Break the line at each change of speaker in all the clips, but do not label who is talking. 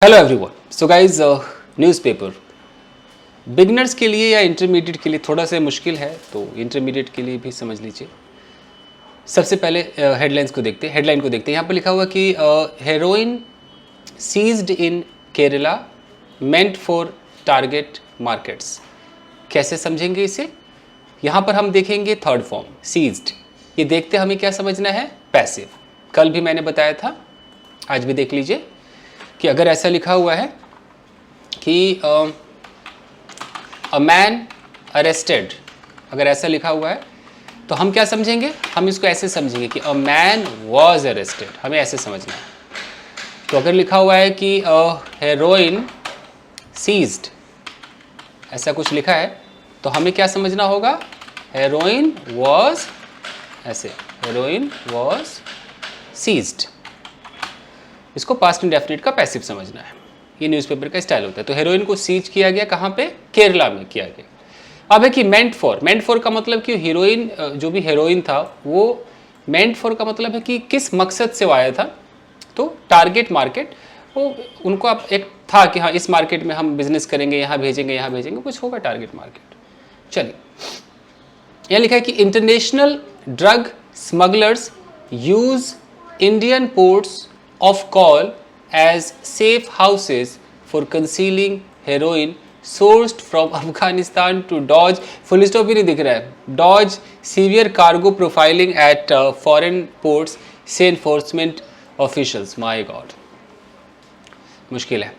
Hello everyone. So guys, newspaper beginners के लिए या इंटरमीडिएट के लिए थोड़ा सा मुश्किल है, तो इंटरमीडिएट के लिए भी समझ लीजिए। सबसे पहले हेडलाइंस को देखते हैं। हेडलाइन को देखते हैं। यहाँ पर लिखा हुआ कि heroin seized in Kerala meant for target markets. कैसे समझेंगे इसे? यहाँ पर हम देखेंगे थर्ड फॉर्म सीज्ड। ये देखते हमें क्या समझना है? पैसिव। कल भी मैंने बताया था, आज भी देख लीजिए कि अगर ऐसा लिखा हुआ है कि अ मैन अरेस्टेड, अगर ऐसा लिखा हुआ है तो हम क्या समझेंगे? हम इसको ऐसे समझेंगे कि अ मैन वॉज अरेस्टेड, हमें ऐसे समझना है। तो अगर लिखा हुआ है कि हेरोइन सीज्ड, ऐसा कुछ लिखा है तो हमें क्या समझना होगा? हेरोइन वॉज, ऐसे हेरोइन वॉज सीज्ड। इसको पास्ट इंडेफिनिट का पैसिव समझना है। ये न्यूज़पेपर का स्टाइल होता है। तो हेरोइन को सीज किया गया, कहाँ पे? केरला में किया गया। अब है कि मेंट फॉर का मतलब कि हीरोइन, जो भी हेरोइन था वो मेंट फॉर का मतलब है कि किस मकसद से वो आया था। तो टारगेट मार्केट, वो उनको अब एक था कि हाँ इस मार्केट में हम बिजनेस करेंगे, यहाँ भेजेंगे, कुछ होगा टारगेट मार्केट। चलिए, यहाँ लिखा है कि international drug smugglers use Indian ports of call as safe houses for concealing heroin sourced from Afghanistan to dodge, full stop भी नहीं दिख रहा है, dodge severe cargo profiling at foreign ports, say enforcement officials। my god, मुश्किल है।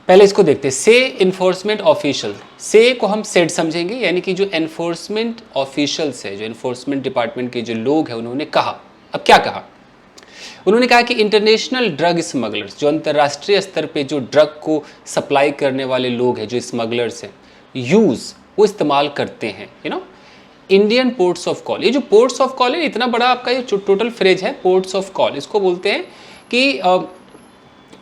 पहले इसको देखते हैं। से इन्फोर्समेंट ऑफिशियल, से को हम सेड समझेंगे, यानी कि जो एनफोर्समेंट ऑफिशियल्स है, जो एनफोर्समेंट डिपार्टमेंट के जो लोग हैं, उन्होंने कहा। अब क्या कहा? उन्होंने कहा कि इंटरनेशनल ड्रग स्मगलर्स, जो अंतर्राष्ट्रीय स्तर पे जो ड्रग को सप्लाई करने वाले लोग हैं, जो स्मगलर्स हैं, वो इस्तेमाल करते हैं, इंडियन पोर्ट्स ऑफ कॉल। ये जो पोर्ट्स ऑफ कॉल है, इतना बड़ा आपका ये टोटल फ्रेज है, पोर्ट्स ऑफ कॉल। इसको बोलते हैं कि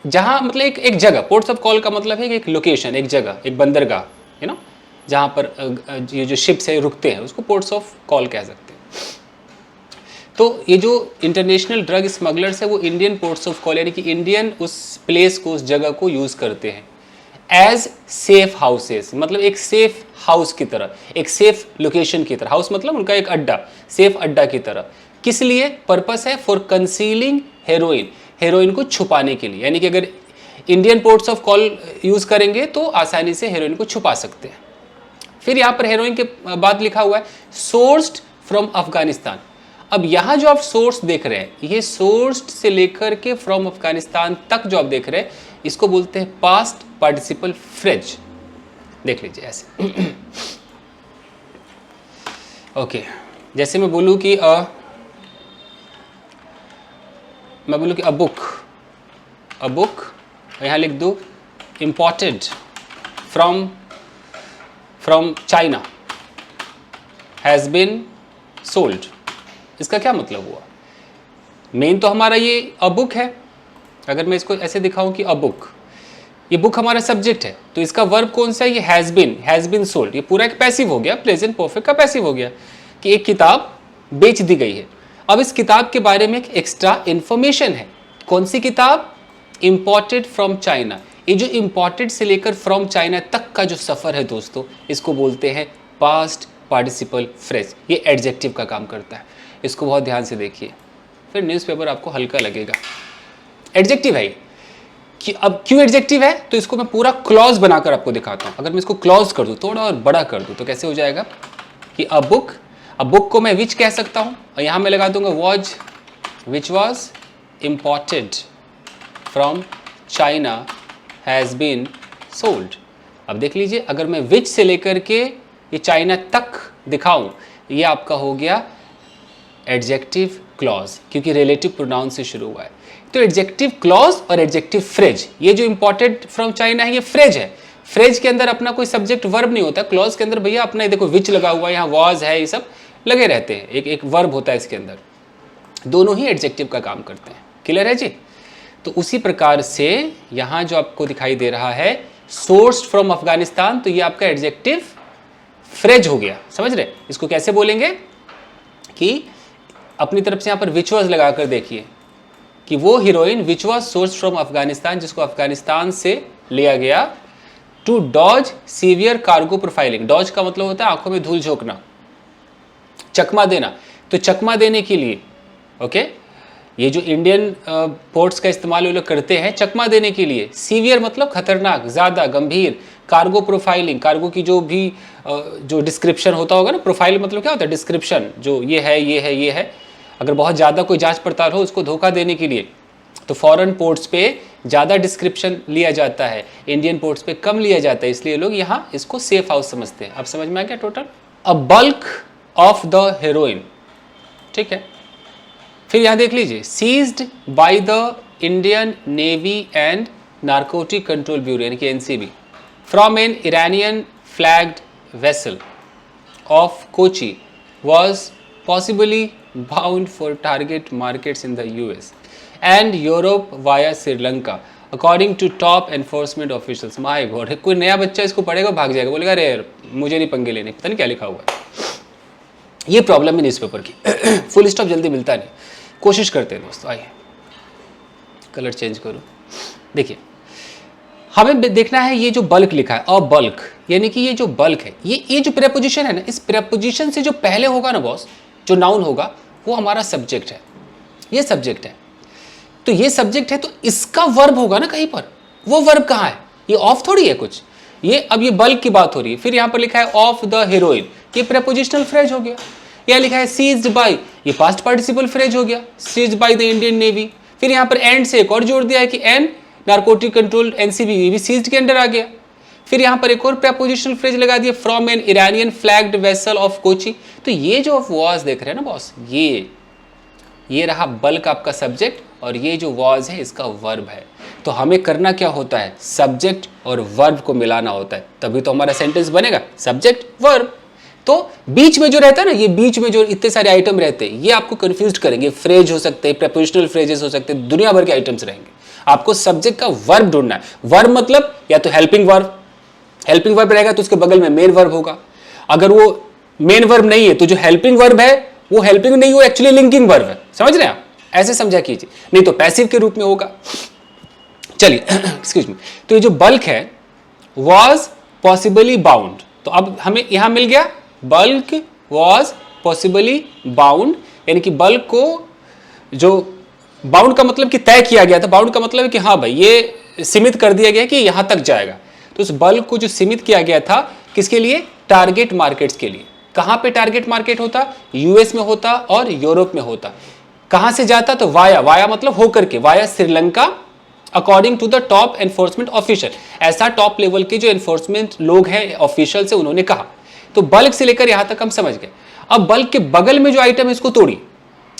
जहाँ मतलब एक जगह, पोर्ट्स ऑफ कॉल का मतलब है कि एक लोकेशन, एक जगह, एक बंदरगाह, जहाँ पर ये जो शिप्स है रुकते हैं, उसको पोर्ट्स ऑफ कॉल कह सकते हैं। तो ये जो इंटरनेशनल ड्रग स्मगलर्स है, वो इंडियन पोर्ट्स ऑफ कॉल, यानी कि इंडियन उस प्लेस को, उस जगह को यूज़ करते हैं एज सेफ हाउसेस, मतलब एक सेफ हाउस की तरह, एक सेफ लोकेशन की तरह। हाउस मतलब उनका एक अड्डा, सेफ अड्डा की तरह। किस लिए पर्पस है? फॉर कंसीलिंग हेरोइन, हेरोइन को छुपाने के लिए। यानी कि अगर Indian ports of call use करेंगे तो आसानी से हेरोइन को छुपा सकते हैं। फिर यहाँ पर हेरोइन के बाद लिखा हुआ है सोर्स्ड फ्रॉम अफगानिस्तान। अब यहाँ जो आप सोर्स देख रहे हैं, ये सोर्स्ड से लेकर के फ्रॉम अफगानिस्तान तक जो आप देख रहे हैं, इसको बोलते हैं पास्ट पार्टिसिपल फ्रेज। देख लीजिए ऐसे। ओके, जैसे मैं बोलूँ कि अ बुक, यहाँ लिख दूँ imported from China has been sold. इसका क्या मतलब हुआ? मेन तो हमारा ये अ बुक है। अगर मैं इसको ऐसे दिखाऊं कि अ बुक, ये बुक हमारा सब्जेक्ट है, तो इसका वर्ब कौन सा है? ये हैज़ बीन सोल्ड। ये पूरा एक पैसिव हो गया, प्रेजेंट परफेक्ट का पैसिव हो गया कि एक किताब बेच दी गई है। अब इस किताब के बारे में एक एक्स्ट्रा इंफॉर्मेशन है। कौन सी किताब? Imported from China. ये जो इम्पोर्टेड से लेकर फ्रॉम चाइना तक का जो सफ़र है दोस्तों, इसको बोलते हैं पास्ट पार्टिसिपल फ्रेज। ये एडजेक्टिव का काम करता है। इसको बहुत ध्यान से देखिए, फिर न्यूज़पेपर आपको हल्का लगेगा। एडजेक्टिव है कि अब क्यों एडजेक्टिव है, तो इसको मैं पूरा क्लॉज बनाकर आपको दिखाता हूँ। अगर मैं इसको क्लॉज कर दूँ, थोड़ा और बड़ा कर दूँ, तो कैसे हो जाएगा कि अ बुक को मैं विच कह सकता हूँ, और यहाँ मैं लगा दूंगा was, which was imported from China has been sold. अब देख लीजिए, अगर मैं विच से लेकर के ये चाइना तक दिखाऊं, ये आपका हो गया एडजेक्टिव क्लॉज, क्योंकि रिलेटिव प्रोनाउन से शुरू हुआ है। तो एडजेक्टिव क्लॉज और एडजेक्टिव फ्रेज, ये जो इंपॉर्टेंट फ्रॉम चाइना है, ये फ्रेज है। फ्रेज के अंदर अपना कोई सब्जेक्ट वर्ब नहीं होता। क्लॉज के अंदर भैया अपना देखो विच लगा हुआ है, यहाँ वॉज है, ये सब लगे रहते हैं, एक वर्ब होता है इसके अंदर। दोनों ही एडजेक्टिव का काम करते हैं। क्लियर है जी? तो उसी प्रकार से यहाँ जो आपको दिखाई दे रहा है सोर्स्ड फ्रॉम अफगानिस्तान, तो ये आपका एडजेक्टिव फ्रेज हो गया। समझ रहे? इसको कैसे बोलेंगे कि अपनी तरफ से यहाँ पर विच वॉज लगाकर देखिए, कि वो heroin which was source from Afghanistan, जिसको अफगानिस्तान से लिया गया, to dodge severe cargo profiling. Dodge का मतलब होता है आंखों में धूल झोंकना, चकमा देना। तो चकमा देने के लिए, ओके, ये जो इंडियन पोर्ट्स का इस्तेमाल वो लोग करते हैं चकमा देने के लिए। सीवियर मतलब खतरनाक, ज़्यादा गंभीर। कार्गो प्रोफाइलिंग, कार्गो की जो भी जो डिस्क्रिप्शन होता होगा ना, प्रोफाइल मतलब क्या होता है, डिस्क्रिप्शन, जो ये है ये है ये है। अगर बहुत ज़्यादा कोई जांच पड़ताल हो उसको धोखा देने के लिए तो फॉरेन पोर्ट्स पे ज़्यादा डिस्क्रिप्शन लिया जाता है, इंडियन पोर्ट्स पे कम लिया जाता है, इसलिए लोग यहाँ इसको सेफ हाउस समझते हैं। अब समझ में आ गया total. A bulk of the heroin, ठीक है। फिर यहाँ देख लीजिए, seized by the Indian Navy and narcotic control bureau यानी कि NCB from an Iranian flagged vessel of Kochi was possibly bound for target markets in the US and Europe via Sri Lanka according to top enforcement officials। My God, कोई नया बच्चा इसको पढ़ेगा भाग जाएगा, बोलेगा अरे यार मुझे नहीं पंगे लेने, पता नहीं क्या लिखा हुआ है। ये प्रॉब्लम है न्यूज़पेपर की। फुल स्टॉप जल्दी मिलता नहीं, कोशिश करते हैं दोस्तों। आइए कलर चेंज करो। देखिए हमें देखना है ये जो बल्क लिखा है, अ बल्क यानी कि ये जो बल्क है, ये जो प्रेपोजिशन है ना, इस प्रेपोजिशन से जो पहले होगा ना बॉस, जो नाउन होगा वो हमारा सब्जेक्ट है, ये सब्जेक्ट है। तो ये सब्जेक्ट है तो इसका वर्ब होगा ना कहीं पर। वो वर्ब कहाँ है, ये ऑफ थोड़ी है कुछ, ये अब ये बल्क की बात हो रही है। फिर यहाँ पर लिखा है ऑफ द हीरोइन, ये प्रेपोजिशनल फ्रेज हो गया। यहाँ लिखा है सीज्ड बाय, ये पास्ट पार्टिसिपल फ्रेज हो गया, seized by the Indian navy. फिर यहाँ पर एंड से एक और जोड़ दिया है कि एन नारकोटिक कंट्रोल एनसीबी, ये भी सीज्ड के अंडर आ गया। फिर यहाँ पर एक और प्रेपोजिशनल फ्रेज लगा दिया, from an Iranian flagged vessel of Kochi. तो ये जो वॉज देख रहे हैं ना बॉस, ये रहा बल्क आपका सब्जेक्ट, और ये जो वॉज है इसका वर्ब है। तो हमें करना क्या होता है, सब्जेक्ट और वर्ब को मिलाना होता है, तभी तो हमारा सेंटेंस बनेगा, सब्जेक्ट वर्ब। तो बीच में जो रहता है ना, ये बीच में जो इतने सारे आइटम रहते हैं ये आपको कंफ्यूज करेंगे। फ्रेज हो सकते हैं, प्रेपोजिशनल फ्रेजेस हो सकते हैं, दुनिया भर के आइटम्स रहेंगे। आपको सब्जेक्ट का वर्ब ढूंढना है। वर्ब मतलब या तो हेल्पिंग वर्ब रहेगा तो उसके बगल में मेन वर्ब होगा। अगर वो मेन वर्ब नहीं है तो जो हेल्पिंग वर्ब है वो हेल्पिंग नहीं, वो एक्चुअली लिंकिंग वर्ब है। समझ रहे हैं आप, ऐसे समझा कीजिए, नहीं तो पैसिव के रूप में होगा। चलिए एक्सक्यूज मी। तो ये जो बल्क है वॉज पॉसिबली बाउंड, तो अब हमें यहां मिल गया बल्क वॉज पॉसिबली बाउंड, यानी कि बल्क को जो बाउंड का मतलब कि तय किया गया था, बाउंड का मतलब है कि हाँ भाई ये सीमित कर दिया गया कि यहां तक जाएगा। तो उस बल्क को जो सीमित किया गया था किसके लिए, टारगेट मार्केट्स के लिए। कहां पे टारगेट मार्केट होता, यूएस में होता और यूरोप में होता। कहां से जाता, तो वाया मतलब होकर के, via Sri Lanka according to the top enforcement official. ऐसा टॉप लेवल के जो एनफोर्समेंट लोग हैं, ऑफिशियल से, उन्होंने कहा। तो बल्क से लेकर यहां तक हम समझ गए। अब बल्क के बगल में जो आइटम है इसको तोड़िए,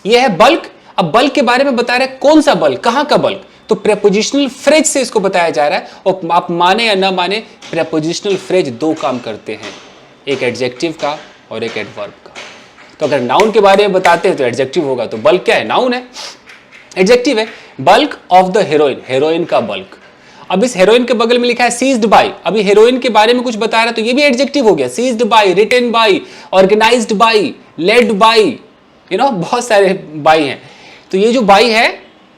यह है बल्क। अब बल्क के बारे में बता रहे हैं, कौन सा बल्क, कहां का बल्क, तो प्रेपोजिशनल फ्रेज से इसको बताया जा रहा है। और आप माने या ना माने, प्रेपोजिशनल फ्रेज दो काम करते हैं, एक एडजेक्टिव का और एक एडवर्ब का। तो अगर नाउन के बारे में बताते हैं तो एडजेक्टिव होगा, तो बल्क क्या है, नाउन है, एडजेक्टिव है। Bulk of the heroine, heroine का बल्क। अब इस हीरोइन के बगल में लिखा है सीज्ड बाय, अभी हीरोइन के बारे में कुछ बता रहा है तो ये भी एडजेक्टिव हो गया। Seized by, written by, organised by, led by, बहुत सारे बाय हैं। तो ये जो बाई है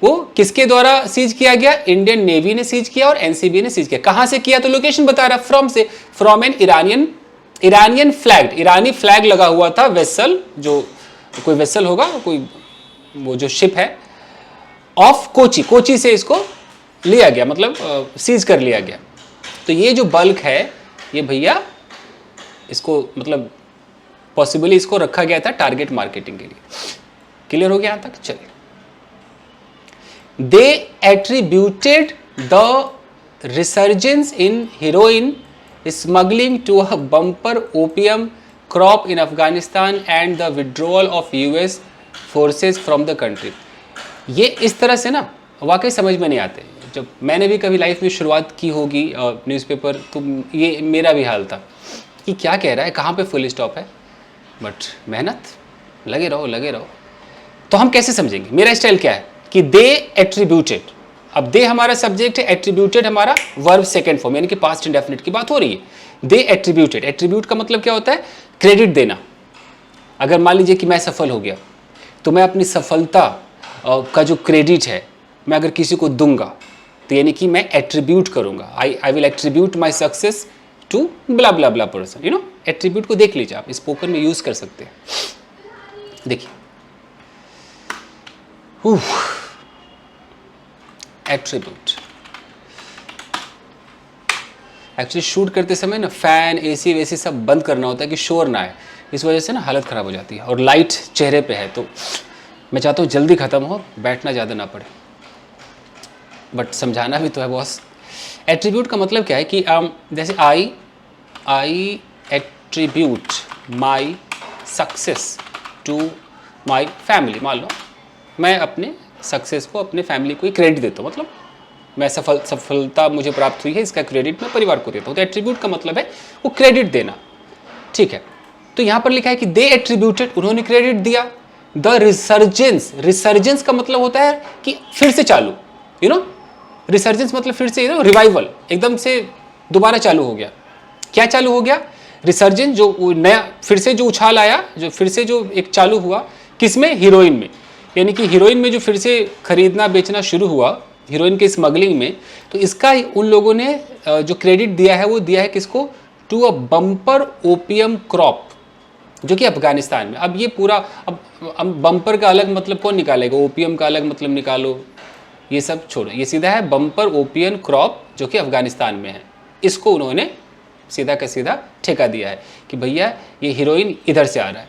वो किसके द्वारा सीज किया गया, इंडियन नेवी ने सीज किया और एनसीबी ने सीज किया। कहां से किया, तो लोकेशन बता रहा, फ्रॉम से, फ्रॉम एन इरानियन फ्लैग, ईरानी फ्लैग लगा हुआ था वेसल, जो कोई वेसल होगा, कोई वो जो शिप है, ऑफ कोची, कोची से इसको लिया गया, मतलब सीज कर लिया गया। तो ये जो बल्क है ये भैया इसको मतलब पॉसिबली इसको रखा गया था टारगेट मार्केटिंग के लिए। क्लियर हो गया यहां तक, चलिए। They attributed the resurgence in heroin smuggling to a bumper opium crop in Afghanistan and the withdrawal of US forces from the country। ये इस तरह से ना वाकई समझ में नहीं आते। जब मैंने भी कभी लाइफ में शुरुआत की होगी न्यूज़पेपर, तो ये मेरा भी हाल था कि क्या कह रहा है, कहाँ पे फुल स्टॉप है, बट मेहनत, लगे रहो। तो हम कैसे समझेंगे, मेरा स्टाइल क्या है कि दे एट्रीब्यूटेड। अब दे हमारा सब्जेक्ट है, एट्रीब्यूटेड हमारा वर्ब सेकंड फॉर्म, यानी कि पास्ट इंडेफिनिट की बात हो रही है। दे एट्रीब्यूटेड, एट्रीब्यूट का मतलब क्या होता है, क्रेडिट देना। अगर मान लीजिए कि मैं सफल हो गया तो मैं अपनी सफलता का जो क्रेडिट है मैं अगर किसी को दूंगा तो यानी कि मैं एट्रीब्यूट करूंगा, I will attribute my success to blah blah blah person, you know. Attribute को देख लीजिए, आप स्पोकन में यूज कर सकते हैं। देखिए एट्रीब्यूट, एक्चुअली शूट करते समय ना फैन एसी वैसी सब बंद करना होता है कि शोर ना आए, इस वजह से ना हालत ख़राब हो जाती है। और लाइट चेहरे पे है तो मैं चाहता हूँ जल्दी ख़त्म हो, बैठना ज़्यादा ना पड़े, बट समझाना भी तो है बॉस। एट्रीब्यूट का मतलब क्या है कि जैसे I attribute my success to my family. मान लो मैं अपने सक्सेस को अपने फैमिली को ही क्रेडिट देता हूँ, मतलब मैं सफलता मुझे प्राप्त हुई है इसका क्रेडिट मैं परिवार को देता हूँ। तो एट्रीब्यूट का मतलब है वो क्रेडिट देना, ठीक है। तो यहाँ पर लिखा है कि दे एट्रीब्यूटेड, उन्होंने क्रेडिट दिया। द रिसर्जेंस, रिसर्जेंस का मतलब होता है कि फिर से चालू, यू नो। रिसर्जेंस मतलब फिर से, रिवाइवल, एकदम से दोबारा चालू हो गया। क्या चालू हो गया? रिसर्जेंस, जो नया फिर से जो उछाल आया, जो फिर से जो एक चालू हुआ, किसमें? हीरोइन में। यानी कि हीरोइन में जो फिर से खरीदना बेचना शुरू हुआ, हीरोइन के स्मगलिंग में। तो इसका उन लोगों ने जो क्रेडिट दिया है वो दिया है किसको? To a bumper opium crop, जो कि अफगानिस्तान में। अब ये पूरा, अब बम्पर का अलग मतलब कौन निकालेगा, ओपियम का अलग मतलब निकालो, ये सब छोड़ो। ये सीधा है बम्पर ओपियम क्रॉप जो कि अफगानिस्तान में है। इसको उन्होंने सीधा का सीधा ठेका दिया है कि भैया ये हीरोइन इधर से आ रहा है।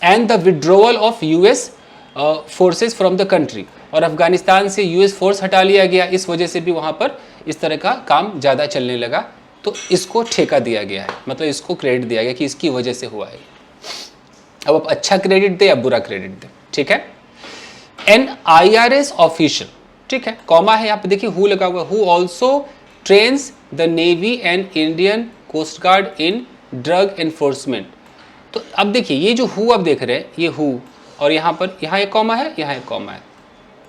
And the withdrawal of US forces from the country, और अफगानिस्तान से यूएस फोर्स हटा लिया गया, इस वजह से भी वहाँ पर इस तरह का काम ज़्यादा चलने लगा। तो इसको ठेका दिया गया है, मतलब इसको क्रेडिट दिया गया कि इसकी वजह से हुआ है। अब आप अच्छा क्रेडिट दे या बुरा क्रेडिट दे, ठीक है। एन IRS ऑफिशियल, ठीक है, कॉमा है यहाँ पे, देखिए हु लगा हुआ, who also trains the navy and Indian coast guard in drug enforcement. तो अब देखिए ये जो हु आप देख रहे हैं, ये हु, और यहाँ पर यहाँ एक कॉमा है, यहाँ एक कॉमा है,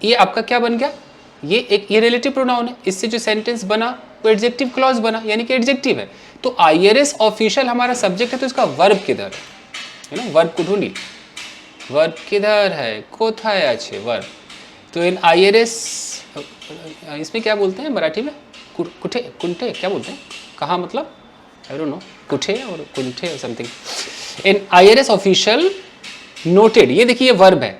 ये आपका क्या बन गया? ये रिलेटिव प्रोनाउन है। इससे जो सेंटेंस बना वो एडजेक्टिव क्लॉज बना, यानी कि एडजेक्टिव है। तो IRS ऑफिशियल हमारा सब्जेक्ट है, तो इसका वर्ब किधर है ना? वर्ब को ढूंढिए, वर्ब किधर है? कोथाय अच्छे वर्ब। तो इन IRS, इसमें क्या बोलते हैं मराठी में? कुठे, कुंठे क्या बोलते हैं? कहाँ मतलब? आई डोंट नो, कुठे और कुंठे और समथिंग। इन IRS ऑफिशियल नोटेड, ये देखिए वर्ब है,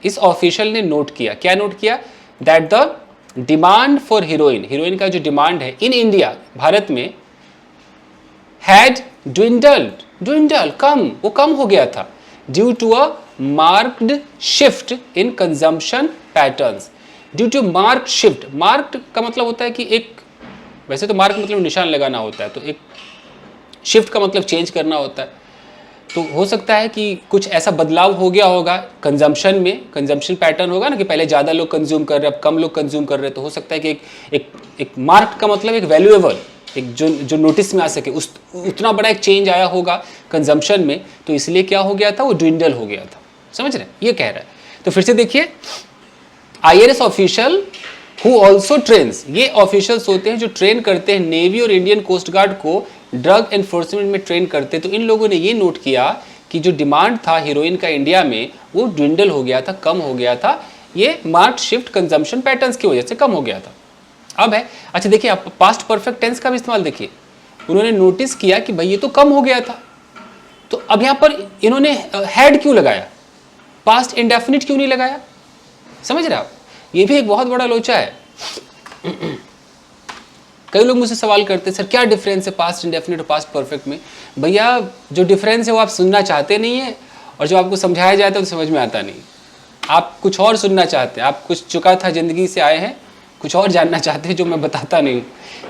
इस ऑफिशियल ने नोट किया, क्या नोट किया? That the demand for heroine, heroine का जो डिमांड है इन इंडिया, भारत में, हैड ड्विंडल, कम, वो कम हो गया था, due to a marked shift in consumption patterns. Due to marked shift, marked का मतलब होता है कि एक, वैसे तो मार्क मतलब निशान लगाना होता है, तो एक शिफ्ट का मतलब चेंज करना होता है। तो हो सकता है कि कुछ ऐसा बदलाव हो गया होगा कंजम्पशन में, कंजम्पशन पैटर्न होगा ना कि पहले ज़्यादा लोग कंज्यूम कर रहे हैं, अब कम लोग कंज्यूम कर रहे हैं। तो हो सकता है कि एक मार्क का मतलब एक वैल्यूएबल, एक जो नोटिस में आ सके, उस उतना बड़ा एक चेंज आया होगा कंजम्पशन में, तो इसलिए क्या हो गया था? वो ड्विंडल हो गया था। समझ रहे हैं? ये कह रहा है। तो फिर से देखिए, IRS official who also trains, ये ऑफिशियल्स होते हैं जो ट्रेन करते हैं नेवी और इंडियन कोस्ट गार्ड को, ड्रग एनफोर्समेंट में ट्रेन करते। तो इन लोगों ने ये नोट किया कि जो डिमांड था हीरोइन का इंडिया में, वो ड्विंडल हो गया था, कम हो गया था, ये मार्क्ड शिफ्ट कंजम्पशन पैटर्न्स की वजह से कम हो गया था। अब है, अच्छा देखिए आप पास्ट परफेक्ट टेंस का भी इस्तेमाल देखिए, उन्होंने नोटिस किया कि भाई ये तो कम हो गया था, तो अब यहाँ पर इन्होंने हैड क्यों लगाया, पास्ट इंडेफिनिट क्यों नहीं लगाया? समझ रहे आप? ये भी एक बहुत बड़ा लोचा है। कई लोग मुझसे सवाल करते हैं, सर क्या डिफरेंस है पास्ट इंडेफिनिट और पास्ट परफेक्ट में? भैया जो डिफरेंस है वो आप सुनना चाहते नहीं है, और जो आपको समझाया जाता है तो समझ में आता नहीं। आप कुछ और सुनना चाहते हैं, आप कुछ चुका था जिंदगी से आए हैं, कुछ और जानना चाहते हैं जो मैं बताता नहीं।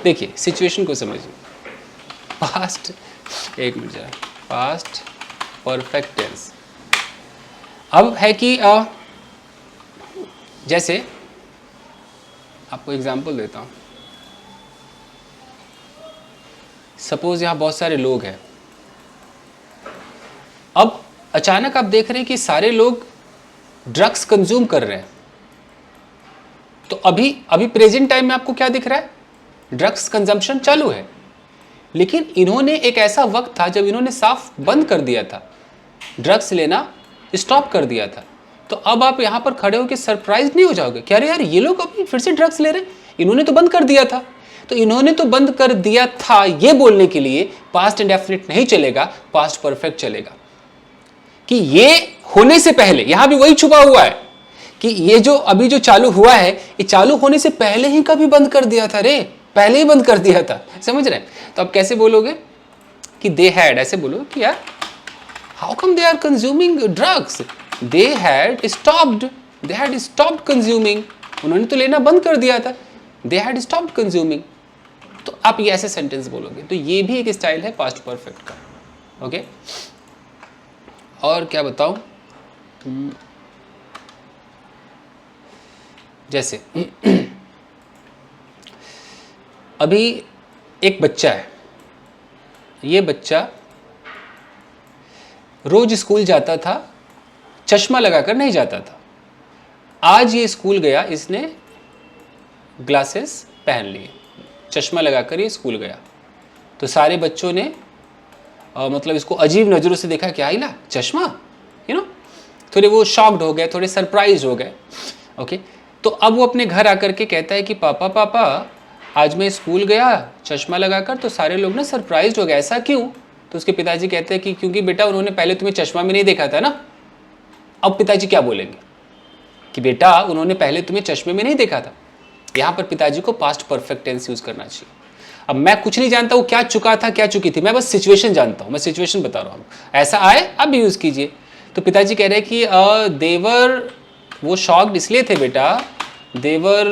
देखिए सिचुएशन को समझिए। पास्ट, एक मिनट जरा, पास्ट परफेक्ट टेंस अब है कि जैसे आपको एग्जांपल देता हूँ। सपोज यहाँ बहुत सारे लोग हैं, अब अचानक आप देख रहे हैं कि सारे लोग ड्रग्स कंज्यूम कर रहे हैं। तो अभी प्रेजेंट टाइम में आपको क्या दिख रहा है? ड्रग्स कंजम्पशन चालू है। लेकिन इन्होंने एक ऐसा वक्त था जब इन्होंने साफ बंद कर दिया था, ड्रग्स लेना स्टॉप कर दिया था। तो अब आप यहाँ पर खड़े होकर सरप्राइज नहीं हो जाओगे कि अरे यार ये लोग अभी फिर से ड्रग्स ले रहे हैं, इन्होंने तो बंद कर दिया था। तो इन्होंने तो बंद कर दिया था ये बोलने के लिए पास्ट इंडेफिनिट नहीं चलेगा, पास्ट परफेक्ट चलेगा। कि ये होने से पहले, यहां भी वही छुपा हुआ है कि ये जो अभी जो चालू हुआ है, ये चालू होने से पहले ही कभी बंद कर दिया था रे, पहले ही बंद कर दिया था। समझ रहे हैं? तो आप कैसे बोलोगे कि दे हैड, ऐसे बोलो कि यार how come they are consuming drugs, they had stopped consuming, उन्होंने तो लेना बंद कर दिया था, दे हैड स्टॉप्ड कंज्यूमिंग। तो आप ये ऐसे सेंटेंस बोलोगे। तो ये भी एक स्टाइल है पास्ट परफेक्ट का। ओके, और क्या बताऊं, जैसे अभी एक बच्चा है, ये बच्चा रोज स्कूल जाता था, चश्मा लगाकर नहीं जाता था। आज ये स्कूल गया, इसने ग्लासेस पहन लिए, चश्मा लगाकर ये स्कूल गया। तो सारे बच्चों ने मतलब इसको अजीब नज़रों से देखा, क्या आइला चश्मा, थोड़े वो शॉक्ड हो गए, थोड़े सरप्राइज हो गए। ओके, तो अब वो अपने घर आकर के कहता है कि पापा पापा आज मैं स्कूल गया चश्मा लगाकर, तो सारे लोग ना सरप्राइज हो गए, ऐसा क्यों? तो उसके पिताजी कहते हैं कि क्योंकि बेटा उन्होंने पहले तुम्हें चश्मा में नहीं देखा था ना। अब पिताजी क्या बोलेंगे कि बेटा उन्होंने पहले तुम्हें चश्मे में नहीं देखा था। यहाँ पर पिताजी को पास्ट परफेक्ट टेंस यूज करना चाहिए। अब मैं कुछ नहीं जानता वो क्या चुका था क्या चुकी थी, मैं बस सिचुएशन जानता हूँ, मैं सिचुएशन बता रहा हूँ, ऐसा आए अब भी यूज कीजिए। तो पिताजी कह रहे हैं कि देवर, वो शॉक्ड इसलिए थे बेटा, देवर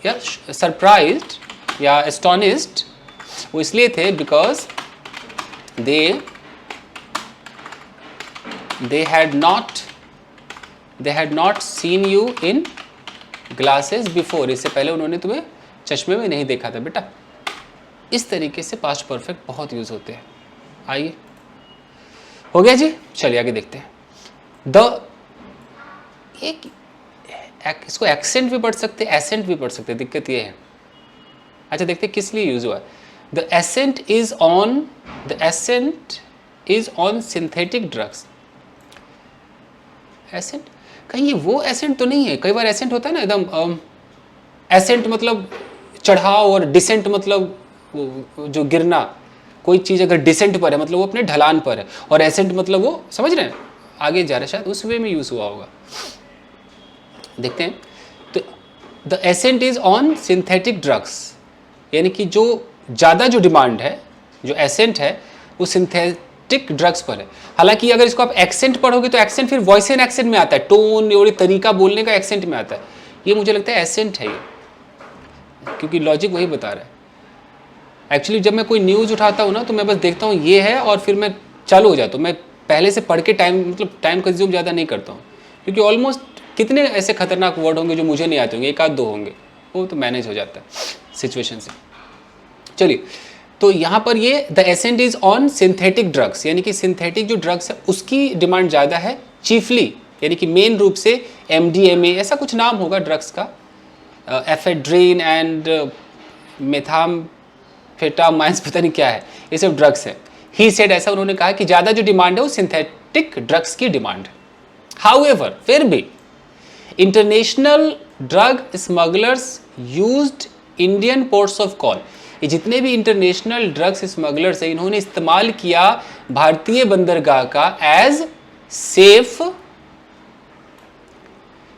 या सरप्राइज्ड या एस्टोनिस्ड, वो इसलिए थे because they had not seen you in glasses before, इससे पहले उन्होंने तुम्हें चश्मे में नहीं देखा था बेटा। इस तरीके से पास्ट परफेक्ट बहुत यूज होते हैं। आइए, हो गया जी, चलिए आगे देखते हैं। इसको एक्सेंट भी पढ़ सकते हैं, एसेंट भी पढ़ सकते हैं, दिक्कत ये है। अच्छा देखते हैं किस लिए यूज हुआ है। The ascent is on synthetic drugs. Ascent, कहीं ये वो एसेंट तो नहीं है? कई बार एसेंट होता है ना एकदम, एसेंट मतलब चढ़ाव और डिसेंट मतलब जो गिरना। कोई चीज़ अगर डिसेंट पर है मतलब वो अपने ढलान पर है, और एसेंट मतलब वो, समझ रहे हैं, आगे जा रहे हैं, शायद उस वे में यूज हुआ होगा। देखते हैं। तो the ascent is on synthetic drugs, यानी कि जो ज़्यादा जो डिमांड है, जो एसेंट है वो सिंथेटिक ड्रग्स पर है। हालांकि अगर इसको आप एक्सेंट पढ़ोगे तो एक्सेंट फिर वॉइस एंड एक्सेंट में आता है, टोन और तरीका बोलने का एक्सेंट में आता है। ये मुझे लगता है एसेंट है ये, क्योंकि लॉजिक वही बता रहा है। एक्चुअली जब मैं कोई न्यूज़ उठाता हूँ ना तो मैं बस देखता हूँ ये है और फिर मैं चालू हो जाता हूँ। मैं पहले से पढ़ के टाइम कंज्यूम ज़्यादा नहीं करता हूँ, क्योंकि ऑलमोस्ट कितने ऐसे खतरनाक वर्ड होंगे जो मुझे नहीं आते होंगे, एक आध दो होंगे, वो तो मैनेज हो जाता है सिचुएशन से। चलिए, तो यहाँ पर ये the ascent is on synthetic drugs, यानी कि सिंथेटिक जो ड्रग्स है उसकी डिमांड ज़्यादा है, चीफली यानी कि मेन रूप से MDMA, ऐसा कुछ नाम होगा ड्रग्स का, एफेड्रीन एंड मेथाम्फेटामाइंस, पता नहीं क्या है, ये सब ड्रग्स है। ही सेड, ऐसा उन्होंने कहा कि ज़्यादा जो डिमांड है वो सिंथेटिक ड्रग्स की डिमांड है। हाउएवर, फिर भी international drug smugglers used Indian ports of call, ये जितने भी इंटरनेशनल ड्रग्स स्मगलर्स हैं इन्होंने इस्तेमाल किया भारतीय बंदरगाह का as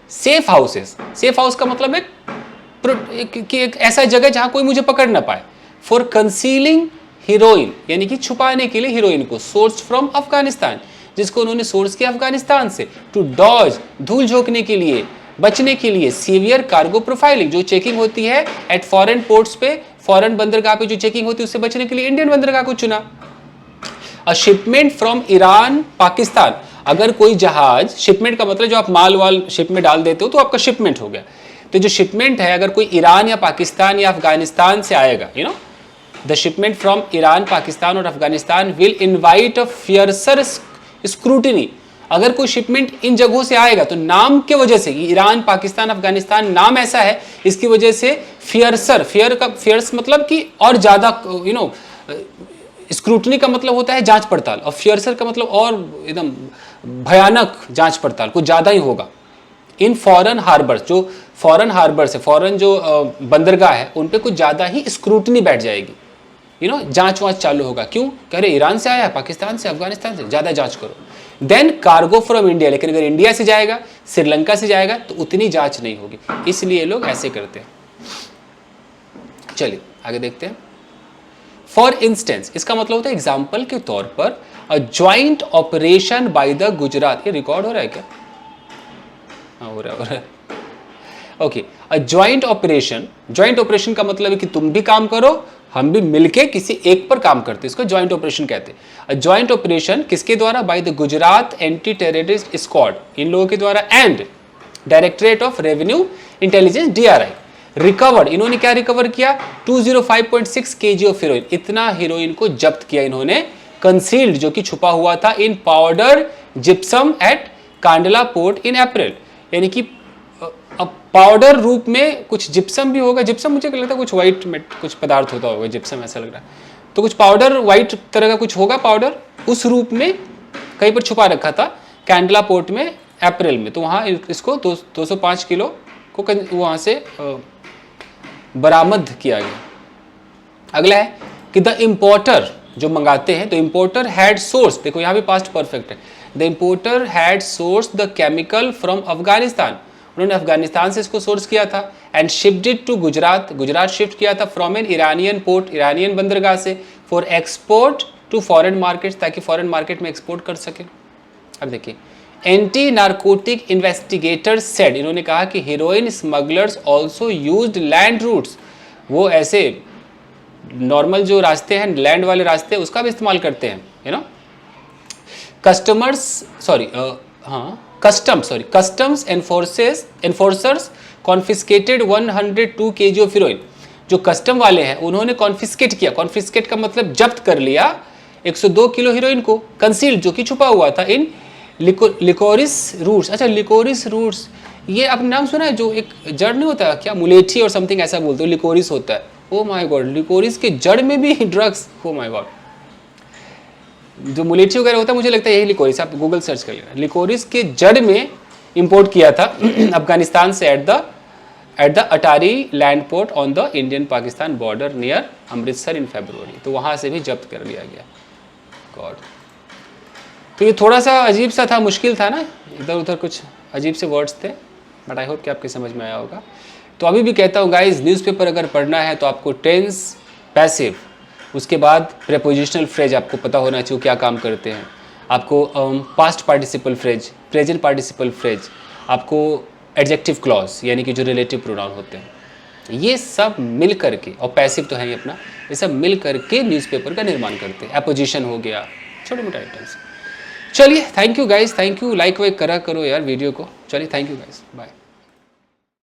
safe houses. Safe house का मतलब एक ऐसा जगह जहां कोई मुझे पकड़ ना पाए। फॉर कंसीलिंग हीरोइन, यानी कि छुपाने के लिए हीरोइन को, सोर्स फ्रॉम अफगानिस्तान, जिसको उन्होंने सोर्स किया अफगानिस्तान से, टू डॉज, धूल झोंकने के लिए, बचने के लिए, सीवियर कार्गो प्रोफाइलिंग, जो चेकिंग होती है एट फॉरेन पोर्ट्स पे, फॉरेन बंदरगाह पे जो चेकिंग होती है उससे बचने के लिए इंडियन बंदरगाह को चुना। अ शिपमेंट फ्रॉम ईरान पाकिस्तान, अगर कोई जहाज, शिपमेंट का मतलब जो आप माल वाल शिप में डाल देते हो तो आपका शिपमेंट हो गया। तो जो शिपमेंट है अगर कोई ईरान या पाकिस्तान या अफगानिस्तान से आएगा, the shipment from Iran, Pakistan और Afghanistan will invite a fiercer scrutiny. अगर कोई शिपमेंट इन जगहों से आएगा तो नाम के वजह से, ईरान, पाकिस्तान, अफगानिस्तान नाम ऐसा है, इसकी वजह से फियर्स मतलब कि और ज्यादा, स्क्रूटनी का मतलब होता है जांच पड़ताल, और फियर्सर का मतलब और एकदम भयानक जांच पड़ताल, कुछ ज्यादा ही होगा। इन फॉरेन हार्बर्स, जो फॉरेन हार्बर्स है, फॉरेन जो बंदरगाह है, उन पे कुछ ज़्यादा ही स्क्रूटनी बैठ जाएगी, जांच वांच चालू होगा। क्यों? कह रहे ईरान से आया है, पाकिस्तान से, अफगानिस्तान से, ज़्यादा जांच करो। देन कार्गो फ्रॉम इंडिया, लेकिन अगर इंडिया से जाएगा, श्रीलंका से जाएगा, तो उतनी जांच नहीं होगी, इसलिए लोग ऐसे करते हैं। चलिए आगे देखते हैं। फॉर इंस्टेंस, इसका मतलब होता है एग्जाम्पल के तौर पर, a joint operation bye the Gujarat, ये रिकॉर्ड हो रहा है क्या? हाँ हो रहा है। ओके, अ ज्वाइंट ऑपरेशन का मतलब है कि तुम भी काम करो, हम भी मिलके किसी एक पर काम करते हैं, इसको ज्वाइंट ऑपरेशन कहते हैं। अ ज्वाइंट ऑपरेशन किसके द्वारा? By the Gujarat anti terrorist squad, इन लोगों के द्वारा, and directorate of revenue intelligence DRI recovered, इन्होंने क्या रिकवर किया? 205.6 kg ऑफ हीरोइन, इतना हीरोइन को जब्त किया इन्होंने, कंसील्ड, जो कि छुपा हुआ था, in powder gypsum at Kandla port in April, यानी कि अब पाउडर रूप में कुछ जिप्सम भी होगा। जिप्सम मुझे लगता है कुछ व्हाइट कुछ पदार्थ होता होगा, जिप्सम ऐसा लग रहा है, तो कुछ पाउडर व्हाइट तरह का कुछ होगा, पाउडर उस रूप में कहीं पर छुपा रखा था कैंडला पोर्ट में अप्रैल में। तो वहाँ इसको 205 किलो को वहाँ से बरामद किया गया। अगला है कि द इम्पोर्टर, जो मंगाते हैं, तो इम्पोर्टर हैड सोर्स, देखो यहाँ भी पास्ट परफेक्ट है, the importer had source the chemical from Afghanistan, उन्होंने अफगानिस्तान से इसको सोर्स किया था, and shift it to Gujarat, Gujarat shift किया था, from an Iranian port, Iranian बंदरगाह से, for export to foreign market, ताकि फॉरेन मार्केट में एक्सपोर्ट कर सके। अब देखिए, एंटी नार्कोटिक इन्वेस्टिगेटर्स सेड, इन्होंने कहा कि heroin smugglers also used land routes, वो ऐसे नॉर्मल जो रास्ते हैं, लैंड वाले रास्ते, उसका भी इस्तेमाल करते हैं, customs enforcers confiscated 102 kg of heroin, जो कस्टम वाले हैं उन्होंने कॉन्फिस्केट किया, कॉन्फिस्केट का मतलब जब्त कर लिया 102 किलो हीरोइन को, कंसील्ड, जो कि छुपा हुआ था, इन लिकोरिस रूट्स। अच्छा, लिकोरिस रूट्स, ये आपने नाम सुना है, जो एक जड़ नहीं होता क्या, मुलेठी और समथिंग ऐसा बोलते हो, लिकोरिस होता है। ओ माय गॉड, लिकोरिस के जड़ में भी ड्रग्स, ओ माय गॉड, जो मुलेठी वगैरह होता है, मुझे लगता है यही लिकोरिस, आप गूगल सर्च कर लेना, लिकोरिस के जड़ में इंपोर्ट किया था अफगानिस्तान से at the Attari land port on the Indian Pakistan border near Amritsar in February, तो वहाँ से भी जब्त कर लिया गया। गॉड, तो ये थोड़ा सा अजीब सा था, मुश्किल था ना, इधर उधर कुछ अजीब से वर्ड्स थे, बट आई होप कि आपके समझ में आया होगा। तो अभी भी कहता हूँ गाइज, न्यूज़पेपर अगर पढ़ना है तो आपको टेंस, पैसिव, उसके बाद प्रेपोजिशनल फ्रेज आपको पता होना चाहिए क्या काम करते हैं, आपको past participle phrase, present participle phrase, आपको एडजेक्टिव क्लॉज यानी कि जो रिलेटिव प्रोनाउन होते हैं, ये सब मिल करके, और पैसिव तो है ही अपना, ये सब मिल करके न्यूज़पेपर का निर्माण करते हैं। एपोजिशन हो गया, छोटे मोटे आइटम्स। चलिए, thank you guys, thank you, like वाइक करा करो यार वीडियो को। चलिए, थैंक यू गाइज, बाय।